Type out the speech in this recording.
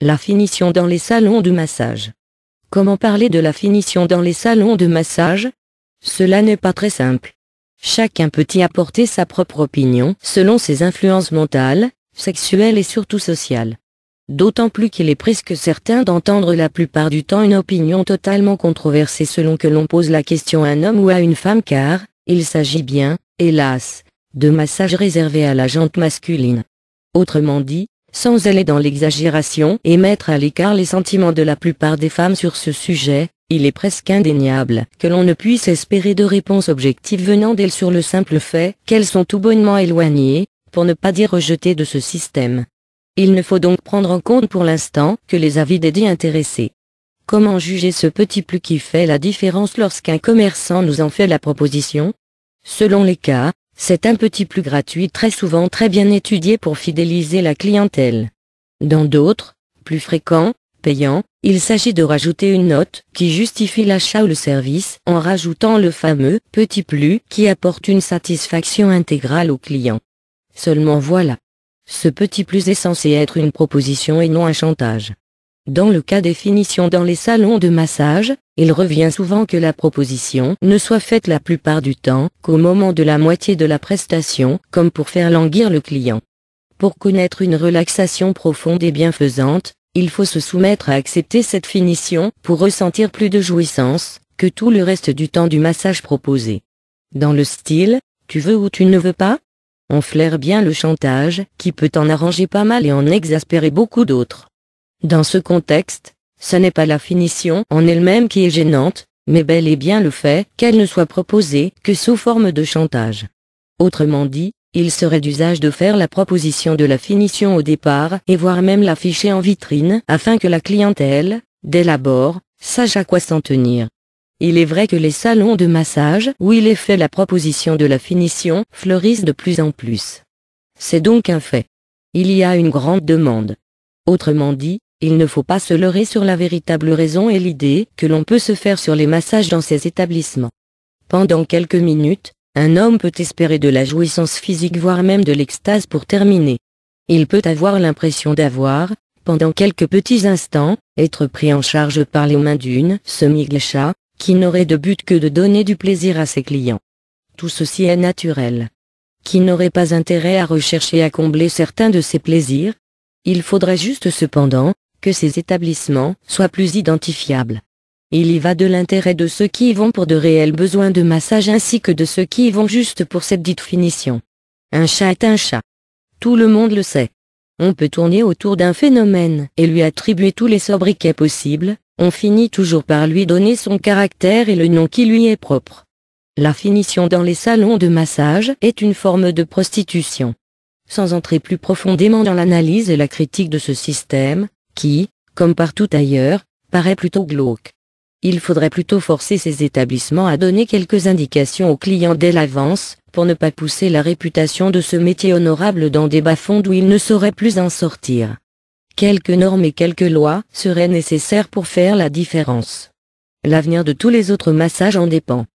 La finition dans les salons de massage. Comment parler de la finition dans les salons de massage? Cela n'est pas très simple. Chacun peut y apporter sa propre opinion selon ses influences mentales, sexuelles et surtout sociales. D'autant plus qu'il est presque certain d'entendre la plupart du temps une opinion totalement controversée selon que l'on pose la question à un homme ou à une femme car, il s'agit bien, hélas, de massages réservés à la jante masculine. Autrement dit, sans aller dans l'exagération et mettre à l'écart les sentiments de la plupart des femmes sur ce sujet, il est presque indéniable que l'on ne puisse espérer de réponses objectives venant d'elles sur le simple fait qu'elles sont tout bonnement éloignées, pour ne pas dire rejetées de ce système. Il ne faut donc prendre en compte pour l'instant que les avis des dits intéressés. Comment juger ce petit plus qui fait la différence lorsqu'un commerçant nous en fait la proposition? Selon les cas, c'est un petit plus gratuit très souvent très bien étudié pour fidéliser la clientèle. Dans d'autres, plus fréquents, payants, il s'agit de rajouter une note qui justifie l'achat ou le service en rajoutant le fameux petit plus qui apporte une satisfaction intégrale au client. Seulement voilà. Ce petit plus est censé être une proposition et non un chantage. Dans le cas des finitions dans les salons de massage, il revient souvent que la proposition ne soit faite la plupart du temps qu'au moment de la moitié de la prestation, comme pour faire languir le client. Pour connaître une relaxation profonde et bienfaisante, il faut se soumettre à accepter cette finition pour ressentir plus de jouissance que tout le reste du temps du massage proposé. Dans le style « tu veux ou tu ne veux pas ?» on flaire bien le chantage qui peut en arranger pas mal et en exaspérer beaucoup d'autres. Dans ce contexte, ce n'est pas la finition en elle-même qui est gênante, mais bel et bien le fait qu'elle ne soit proposée que sous forme de chantage. Autrement dit, il serait d'usage de faire la proposition de la finition au départ et voire même l'afficher en vitrine afin que la clientèle, dès l'abord, sache à quoi s'en tenir. Il est vrai que les salons de massage où il est fait la proposition de la finition fleurissent de plus en plus. C'est donc un fait. Il y a une grande demande. Autrement dit, il ne faut pas se leurrer sur la véritable raison et l'idée que l'on peut se faire sur les massages dans ces établissements. Pendant quelques minutes, un homme peut espérer de la jouissance physique voire même de l'extase pour terminer. Il peut avoir l'impression d'avoir, pendant quelques petits instants, être pris en charge par les mains d'une semi-geisha, qui n'aurait de but que de donner du plaisir à ses clients. Tout ceci est naturel. Qui n'aurait pas intérêt à rechercher à combler certains de ses plaisirs? Il faudrait juste cependant, que ces établissements soient plus identifiables. Il y va de l'intérêt de ceux qui y vont pour de réels besoins de massage ainsi que de ceux qui y vont juste pour cette dite finition. Un chat est un chat. Tout le monde le sait. On peut tourner autour d'un phénomène et lui attribuer tous les sobriquets possibles, on finit toujours par lui donner son caractère et le nom qui lui est propre. La finition dans les salons de massage est une forme de prostitution. Sans entrer plus profondément dans l'analyse et la critique de ce système, qui, comme partout ailleurs, paraît plutôt glauque. Il faudrait plutôt forcer ces établissements à donner quelques indications aux clients dès l'avance, pour ne pas pousser la réputation de ce métier honorable dans des bas-fonds d'où ils ne sauraient plus en sortir. Quelques normes et quelques lois seraient nécessaires pour faire la différence. L'avenir de tous les autres massages en dépend.